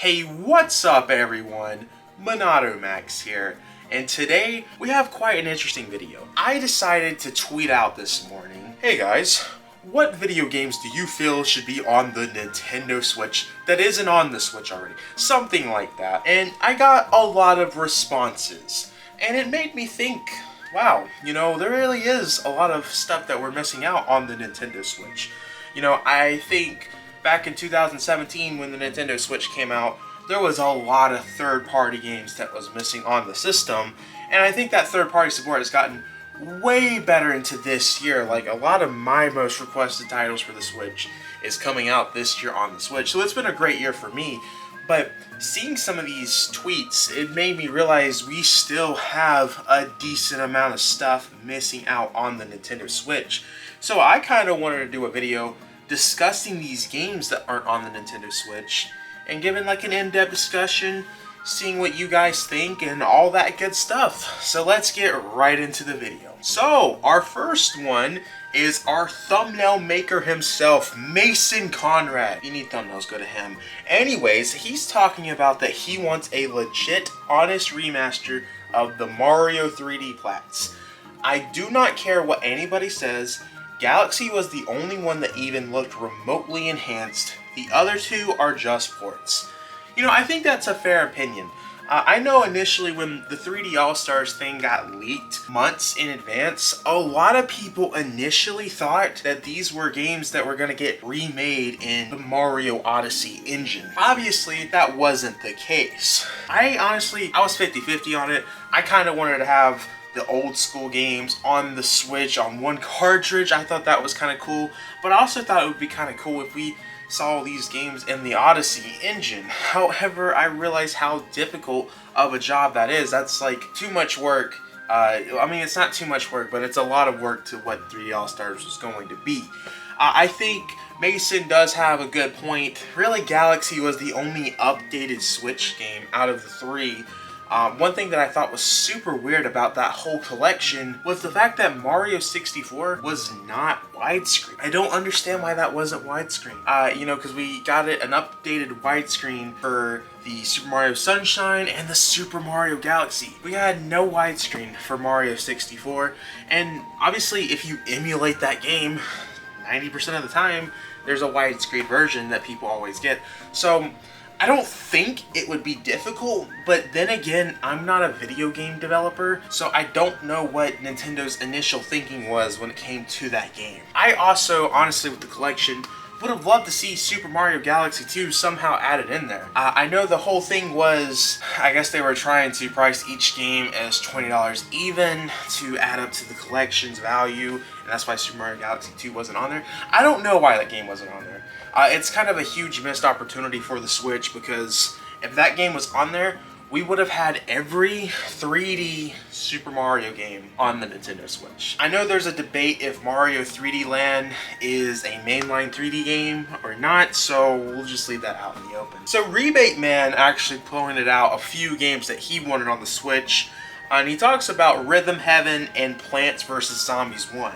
Hey, what's up everyone? Monado Max here, and today we have quite an interesting video. I decided to tweet out this morning, hey guys, what video games do you feel should be on the Nintendo Switch that isn't on the Switch already? Something like that. And I got a lot of responses, and it made me think, wow, there really is a lot of stuff that we're missing out on the Nintendo Switch. I think back in 2017 when the Nintendo Switch came out, there was a lot of third-party games that was missing on the system, and I think that third-party support has gotten way better into this year. Like, a lot of my most requested titles for the Switch is coming out this year on the Switch, so it's been a great year for me. But seeing some of these tweets, it made me realize we still have a decent amount of stuff missing out on the Nintendo Switch. So I kind of wanted to do a video discussing these games that aren't on the Nintendo Switch and giving like an in-depth discussion, seeing what you guys think and all that good stuff. So let's get right into the video. So our first one is our thumbnail maker himself, Mason Conrad. If you need thumbnails, go to him. Anyways, he's talking about that he wants a legit, honest remaster of the Mario 3D Plats. I do not care what anybody says. Galaxy was the only one that even looked remotely enhanced. The other two are just ports. I think that's a fair opinion. I know initially when the 3D AllStars thing got leaked months in advance, a lot of people initially thought that these were games that were going to get remade in the Mario Odyssey engine. Obviously, that wasn't the case. I was 50-50 on it. I kind of wanted to have the old school games on the Switch on one cartridge. I thought that was kind of cool, but I also thought it would be kind of cool if we saw these games in the Odyssey engine. However, I realized how difficult of a job that is. That's like too much work. It's not too much work, but it's a lot of work to what 3D AllStars was going to be. I think Mason does have a good point. Really, Galaxy was the only updated Switch game out of the three. One thing that I thought was super weird about that whole collection was the fact that Mario 64 was not widescreen. I don't understand why that wasn't widescreen. Because we got an updated widescreen for the Super Mario Sunshine and the Super Mario Galaxy. We had no widescreen for Mario 64, and obviously if you emulate that game, 90% of the time, there's a widescreen version that people always get. So I don't think it would be difficult, but then again, I'm not a video game developer, so I don't know what Nintendo's initial thinking was when it came to that game. I also, honestly, with the collection, would have loved to see Super Mario Galaxy 2 somehow added in there. I know the whole thing was, I guess they were trying to price each game as $20 even to add up to the collection's value, and that's why Super Mario Galaxy 2 wasn't on there. I don't know why that game wasn't on there. It's kind of a huge missed opportunity for the Switch, because if that game was on there, we would have had every 3D Super Mario game on the Nintendo Switch. I know there's a debate if Mario 3D Land is a mainline 3D game or not, so we'll just leave that out in the open. So Rebate Man actually pointed out a few games that he wanted on the Switch, and he talks about Rhythm Heaven and Plants vs. Zombies 1.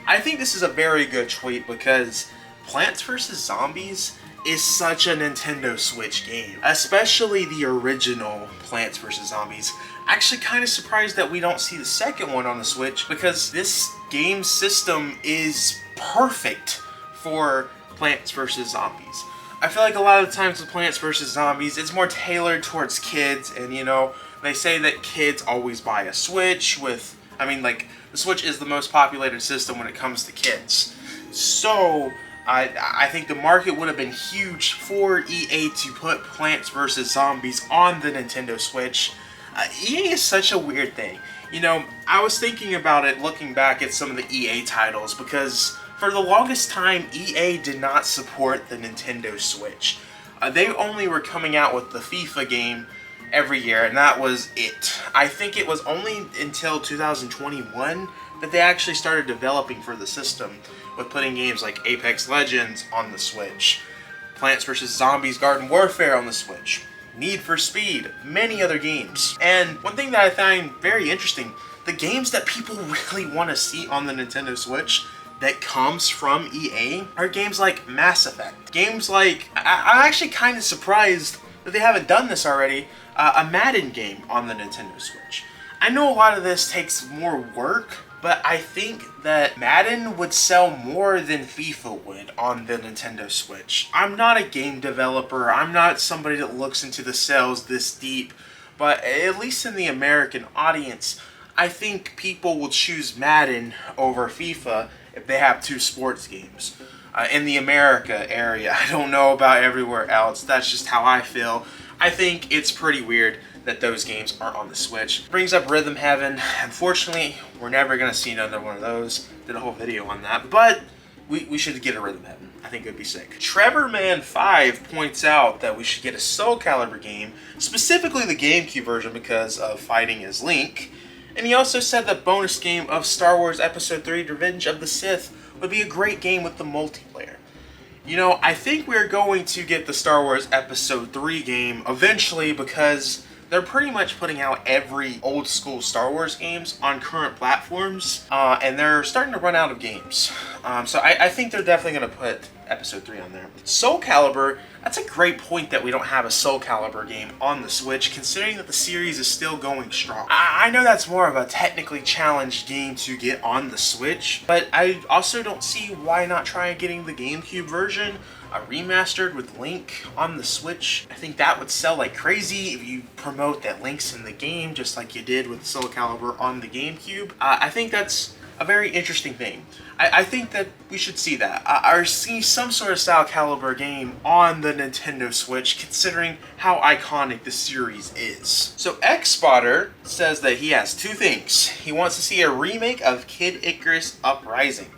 I think this is a very good tweet because Plants vs. Zombies is such a Nintendo Switch game, especially the original Plants vs. Zombies. Actually kind of surprised that we don't see the second one on the Switch, because this game system is perfect for Plants vs. Zombies. I feel like a lot of the times with Plants vs. Zombies, it's more tailored towards kids, and they say that kids always buy a Switch the Switch is the most populated system when it comes to kids. So I think the market would have been huge for EA to put Plants vs. Zombies on the Nintendo Switch. EA is such a weird thing. I was thinking about it looking back at some of the EA titles, because for the longest time, EA did not support the Nintendo Switch. They only were coming out with the FIFA game every year, and that was it. I think it was only until 2021 that they actually started developing for the system, with putting games like Apex Legends on the Switch, Plants vs. Zombies Garden Warfare on the Switch, Need for Speed, many other games. And one thing that I find very interesting, the games that people really want to see on the Nintendo Switch that comes from EA are games like Mass Effect. Games like, I'm actually kind of surprised that they haven't done this already, a Madden game on the Nintendo Switch. I know a lot of this takes more work, but I think that Madden would sell more than FIFA would on the Nintendo Switch. I'm not a game developer, I'm not somebody that looks into the sales this deep, but at least in the American audience, I think people will choose Madden over FIFA if they have two sports games. In the America area, I don't know about everywhere else, that's just how I feel. I think it's pretty weird that those games aren't on the Switch. Brings up Rhythm Heaven. Unfortunately, we're never gonna see another one of those. Did a whole video on that, but we should get a Rhythm Heaven. I think it would be sick. Trevorman5 points out that we should get a Soulcalibur game, specifically the GameCube version because of fighting as Link. And he also said the bonus game of Star Wars Episode 3 Revenge of the Sith would be a great game with the multiplayer. You know, I think we're going to get the Star Wars Episode 3 game eventually because they're pretty much putting out every old school Star Wars games on current platforms, and they're starting to run out of games. So I think they're definitely going to put Episode 3 on there. Soulcalibur, that's a great point that we don't have a Soulcalibur game on the Switch, considering that the series is still going strong. I know that's more of a technically challenged game to get on the Switch, but I also don't see why not try getting the GameCube version remastered with Link on the Switch. I think that would sell like crazy if you promote that Link's in the game, just like you did with Soulcalibur on the GameCube. I think that's a very interesting thing. I think that we should see that. Or see some sort of Soulcalibur game on the Nintendo Switch, considering how iconic the series is. So X-Spotter says that he has two things. He wants to see a remake of Kid Icarus Uprising.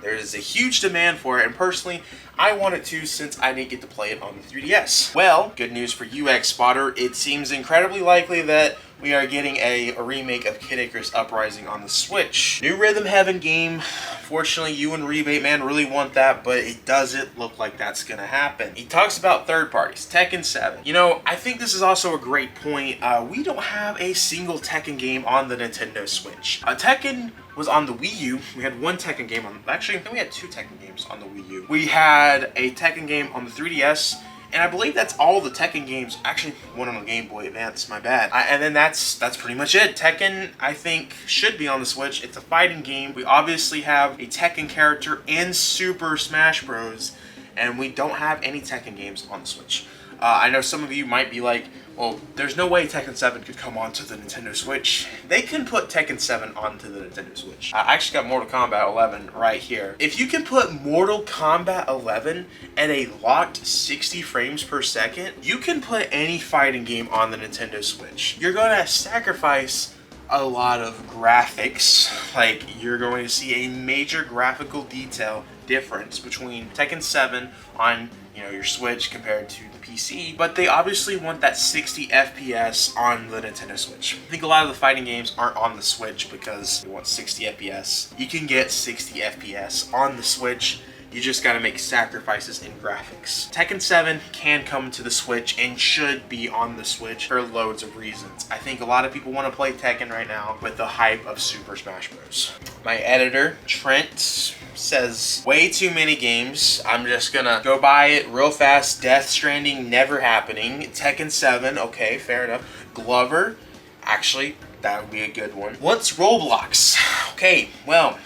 There is a huge demand for it, and personally, I want it to since I didn't get to play it on the 3DS. Well, good news for you, X-Spotter. It seems incredibly likely that we are getting a remake of Kid Icarus Uprising on the Switch. New Rhythm Heaven game. Fortunately, you and Rebate Man really want that, but it doesn't look like that's gonna happen. He talks about third parties, Tekken 7. You know, I think this is also a great point. We don't have a single Tekken game on the Nintendo Switch. Tekken was on the Wii U. We had one Tekken game on, actually, I think we had two Tekken games on the Wii U. We had a Tekken game on the 3DS, and I believe that's all the Tekken games. Actually, one on the Game Boy Advance, my bad. And then that's pretty much it. Tekken, I think, should be on the Switch. It's a fighting game. We obviously have a Tekken character in Super Smash Bros., and we don't have any Tekken games on the Switch. I know some of you might be like, well, there's no way Tekken 7 could come onto the Nintendo Switch. They can put Tekken 7 onto the Nintendo Switch. I actually got Mortal Kombat 11 right here. If you can put Mortal Kombat 11 at a locked 60 frames per second, you can put any fighting game on the Nintendo Switch. You're gonna sacrifice a lot of graphics. Like, you're going to see a major graphical detail difference between Tekken 7 on your Switch compared to the PC, but they obviously want that 60 FPS on the Nintendo Switch. I think a lot of the fighting games aren't on the Switch because they want 60 FPS. You can get 60 FPS on the Switch. You just gotta make sacrifices in graphics. Tekken 7 can come to the Switch and should be on the Switch for loads of reasons. I think a lot of people want to play Tekken right now with the hype of Super Smash Bros. My editor, Trent, says way too many games. I'm just gonna go by it real fast. Death Stranding, never happening. Tekken 7, okay, fair enough. Glover, actually, that would be a good one. What's Roblox? Okay, well,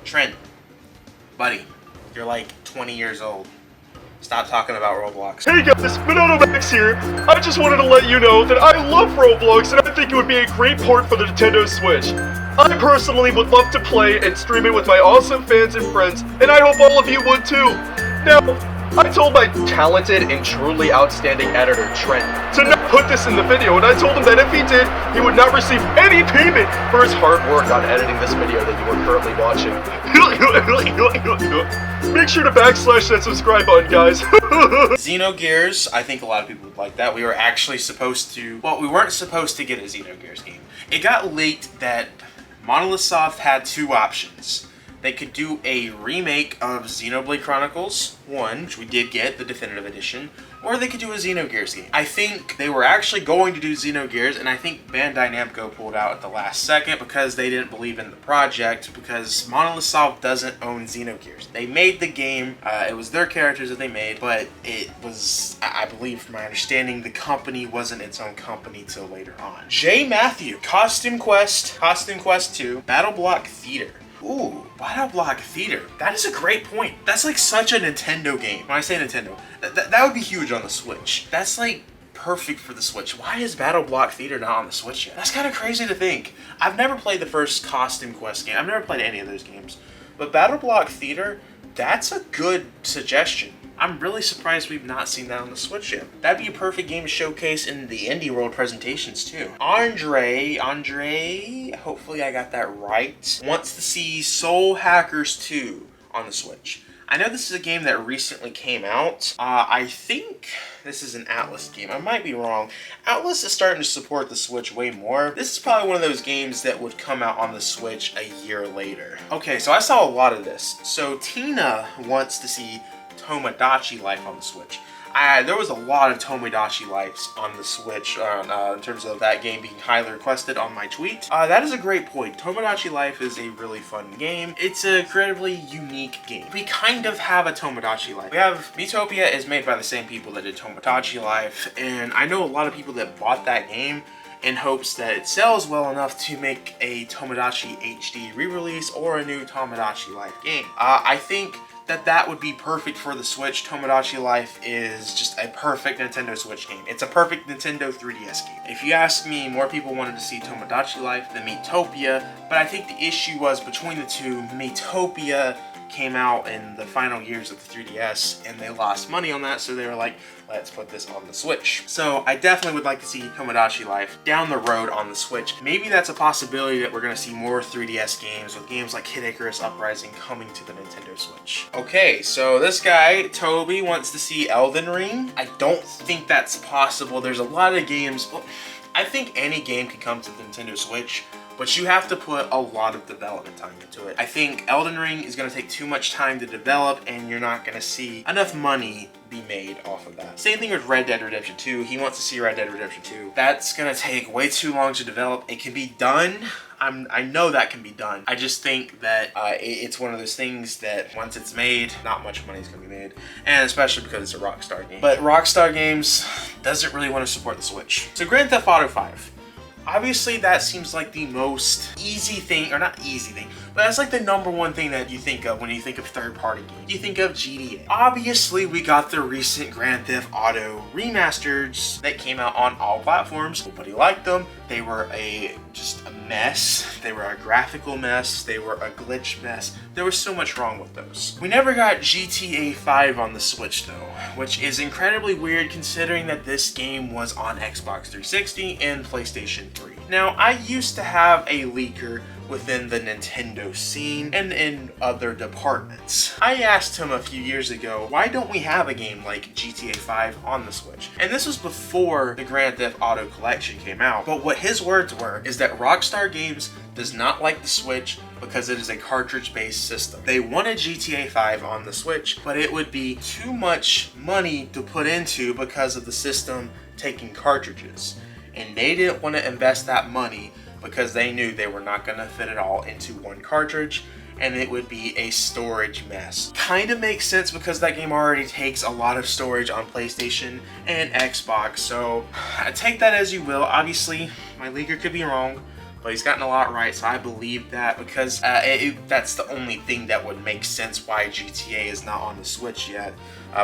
Trent, buddy, you're like 20 years old. Stop talking about Roblox. Hey guys, Max here. I just wanted to let you know that I love Roblox and I think it would be a great port for the Nintendo Switch. I personally would love to play and stream it with my awesome fans and friends, and I hope all of you would too. Now, I told my talented and truly outstanding editor, Trent, to not put this in the video, and I told him that if he did, he would not receive any payment for his hard work on editing this video that you are currently watching. Make sure to backslash that subscribe button, guys. Xenogears, I think a lot of people would like that. We were actually supposed to, well, we weren't supposed to get a Xenogears game. It got leaked that Monolith Soft had two options. They could do a remake of Xenoblade Chronicles 1, which we did get, the definitive edition, or they could do a Xenogears game. I think they were actually going to do Xenogears, and I think Bandai Namco pulled out at the last second because they didn't believe in the project, because Monolith Soft doesn't own Xenogears. They made the game, it was their characters that they made, but it was, I believe from my understanding, the company wasn't its own company till later on. J. Matthew, Costume Quest 2, Battle Block Theater. Ooh, Battle Block Theater. That is a great point. That's like such a Nintendo game. When I say Nintendo, that would be huge on the Switch. That's like perfect for the Switch. Why is Battle Block Theater not on the Switch yet? That's kind of crazy to think. I've never played the first Costume Quest game. I've never played any of those games. But Battle Block Theater, that's a good suggestion. I'm really surprised we've not seen that on the Switch yet. That'd be a perfect game to showcase in the Indie World presentations too. Andre, hopefully I got that right, wants to see Soul Hackers 2 on the Switch. I know this is a game that recently came out. I think this is an Atlas game. I might be wrong. Atlas is starting to support the Switch way more. This is probably one of those games that would come out on the Switch a year later. Okay, so I saw a lot of this. So Tina wants to see Tomodachi Life on the Switch. There was a lot of Tomodachi Lives on the Switch in terms of that game being highly requested on my tweet. That is a great point. Tomodachi Life is a really fun game. It's an incredibly unique game. We kind of have a Tomodachi Life. We have Miitopia is made by the same people that did Tomodachi Life, and I know a lot of people that bought that game in hopes that it sells well enough to make a Tomodachi HD re-release or a new Tomodachi Life game. I think that would be perfect for the Switch. Tomodachi Life is just a perfect Nintendo Switch game. It's a perfect Nintendo 3DS game. If you ask me, more people wanted to see Tomodachi Life than Miitopia, but I think the issue was between the two, Miitopia came out in the final years of the 3DS and they lost money on that, so they were like, let's put this on the Switch. So I definitely would like to see Tomodachi Life down the road on the Switch. Maybe that's a possibility that we're going to see more 3DS games with games like Icarus Uprising coming to the Nintendo Switch. Okay, so this guy, Toby, wants to see Elden Ring. I don't think that's possible. There's a lot of games. Well, I think any game can come to the Nintendo Switch, but you have to put a lot of development time into it. I think Elden Ring is going to take too much time to develop, and you're not going to see enough money be made off of that. Same thing with Red Dead Redemption 2. He wants to see Red Dead Redemption 2. That's going to take way too long to develop. It can be done. I know that can be done. I just think that it's one of those things that once it's made, not much money is going to be made. And especially because it's a Rockstar game. But Rockstar Games doesn't really want to support the Switch. So Grand Theft Auto 5. Obviously, that seems like the most easy thing, or not easy thing, but that's like the number one thing that you think of when you think of third-party games. You think of GTA. Obviously, we got the recent Grand Theft Auto remasters that came out on all platforms. Nobody liked them. They were just a mess. They were a graphical mess. They were a glitch mess. There was so much wrong with those. We never got GTA 5 on the Switch though, which is incredibly weird considering that this game was on Xbox 360 and PlayStation 3. Now, I used to have a leaker within the Nintendo scene and in other departments. I asked him a few years ago, why don't we have a game like GTA 5 on the Switch? And this was before the Grand Theft Auto collection came out. But what his words were is that Rockstar Games does not like the Switch because it is a cartridge-based system. They wanted GTA 5 on the Switch, but it would be too much money to put into because of the system taking cartridges. And they didn't want to invest that money because they knew they were not going to fit it all into one cartridge, and it would be a storage mess. Kind of makes sense because that game already takes a lot of storage on PlayStation and Xbox, so take that as you will. Obviously, my leaker could be wrong, but he's gotten a lot right, so I believe that because that's the only thing that would make sense why GTA is not on the Switch yet,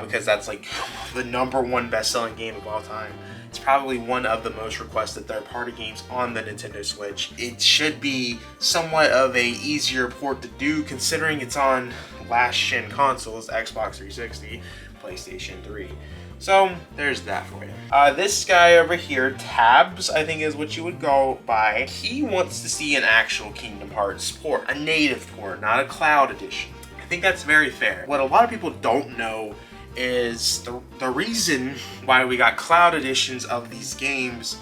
because that's like the #1 best-selling game of all time. It's probably one of the most requested third-party games on the Nintendo Switch. It should be somewhat of a easier port to do considering it's on last-gen consoles, Xbox 360, PlayStation 3. So, there's that for you. This guy over here, Tabs, I think is what you would go by. He wants to see an actual Kingdom Hearts port, a native port, not a cloud edition. I think that's very fair. What a lot of people don't know is the reason why we got cloud editions of these games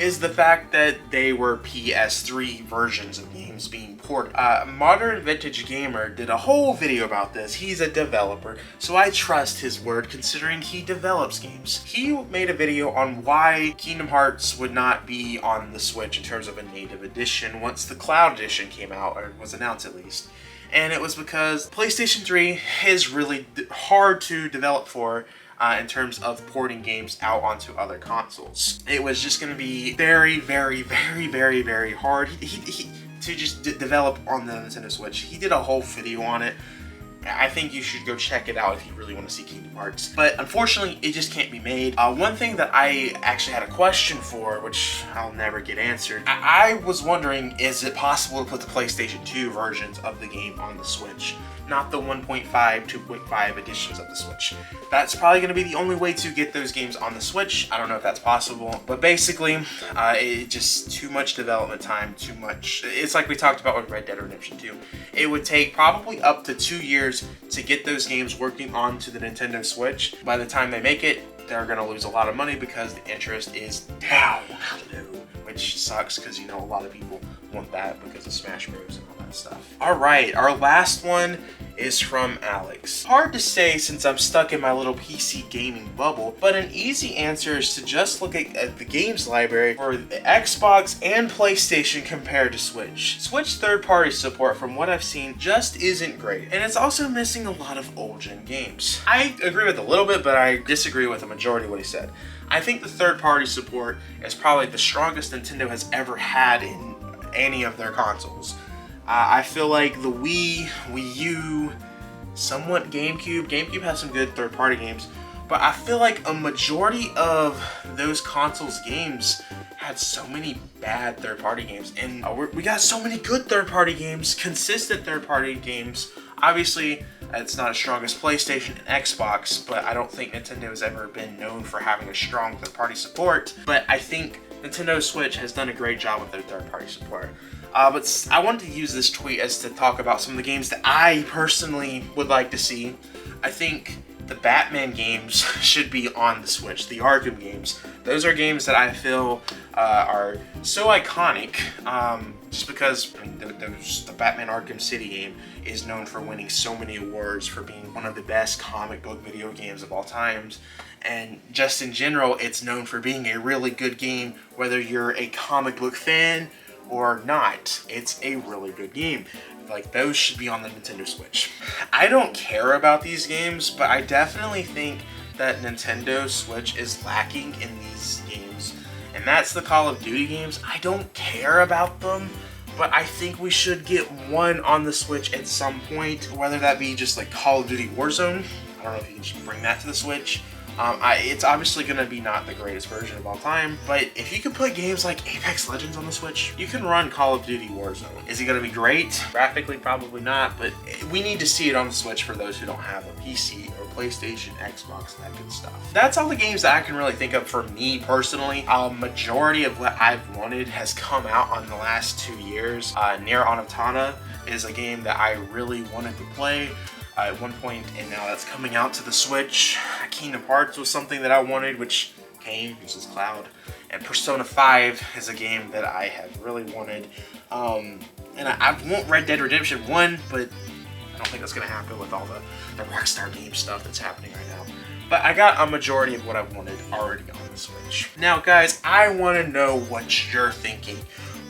is the fact that they were PS3 versions of games being ported. Modern Vintage Gamer did a whole video about this. He's a developer, so I trust his word considering he develops games. He made a video on why Kingdom Hearts would not be on the Switch in terms of a native edition once the Cloud Edition came out, or was announced at least. And it was because PlayStation 3 is really hard to develop for in terms of porting games out onto other consoles. It was just going to be very, very, very, very, very hard to just develop on the Nintendo Switch. He did a whole video on it. I think you should go check it out if you really want to see Kingdom Hearts. But unfortunately, it just can't be made. One thing that I actually had a question for, which I'll never get answered. I was wondering, is it possible to put the PlayStation 2 versions of the game on the Switch? Not the 1.5, 2.5 editions of the Switch. That's probably going to be the only way to get those games on the Switch. I don't know if that's possible. But basically, it's just too much development time, too much. It's like we talked about with Red Dead Redemption 2. It would take probably up to 2 years to get those games working onto the Nintendo Switch. By the time they make it, they're going to lose a lot of money because the interest is down low, which sucks because, you know, a lot of people want that because of Smash Bros. And all that stuff. Alright, our last one is from Alex. Hard to say since I'm stuck in my little PC gaming bubble, but an easy answer is to just look at the games library for the Xbox and PlayStation compared to Switch. Switch third-party support, from what I've seen, just isn't great, and it's also missing a lot of old-gen games. I agree with a little bit, but I disagree with a majority of what he said. I think the third-party support is probably the strongest Nintendo has ever had in any of their consoles. I feel like the Wii, Wii U, somewhat GameCube. GameCube has some good third-party games, but I feel like a majority of those consoles' games had so many bad third-party games, and we got so many good third-party games, consistent third-party games. Obviously, it's not as strong as PlayStation and Xbox, but I don't think Nintendo has ever been known for having a strong third-party support. But I think Nintendo Switch has done a great job with their third-party support. But I wanted to use this tweet as to talk about some of the games that I personally would like to see. I think the Batman games should be on the Switch, the Arkham games. Those are games that I feel are so iconic, just because I mean, the Batman Arkham City game is known for winning so many awards, for being one of the best comic book video games of all times. And just in general, it's known for being a really good game, whether you're a comic book fan or not. It's a really good game. Like, those should be on the Nintendo Switch. I don't care about these games, but I definitely think that Nintendo Switch is lacking in these games. And that's the Call of Duty games. I don't care about them, but I think we should get one on the Switch at some point, whether that be just like Call of Duty Warzone. I don't know if you can just bring that to the Switch. It's obviously going to be not the greatest version of all time, but if you can put games like Apex Legends on the Switch, you can run Call of Duty Warzone. Is it going to be great? Graphically, probably not, but we need to see it on the Switch for those who don't have a PC or PlayStation, Xbox, that good stuff. That's all the games that I can really think of for me personally. Majority of what I've wanted has come out on the last 2 years. Nier Automata is a game that I really wanted to play at one point, and now that's coming out to the Switch. Kingdom Hearts was something that I wanted, which came, uses Cloud. And Persona 5 is a game that I have really wanted. And I want Red Dead Redemption 1, but I don't think that's going to happen with all the Rockstar game stuff that's happening right now. But I got a majority of what I wanted already on the Switch. Now guys, I want to know what you're thinking.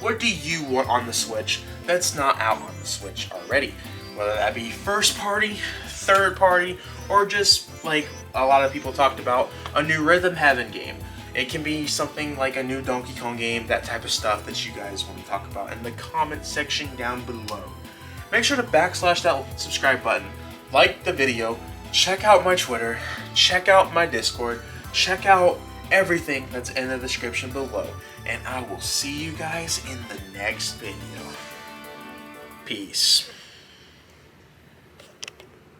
What do you want on the Switch that's not out on the Switch already? Whether that be first party, third party, or just like a lot of people talked about, a new Rhythm Heaven game. It can be something like a new Donkey Kong game, that type of stuff that you guys want to talk about in the comment section down below. Make sure to backslash that subscribe button, like the video, check out my Twitter, check out my Discord, check out everything that's in the description below, and I will see you guys in the next video. Peace.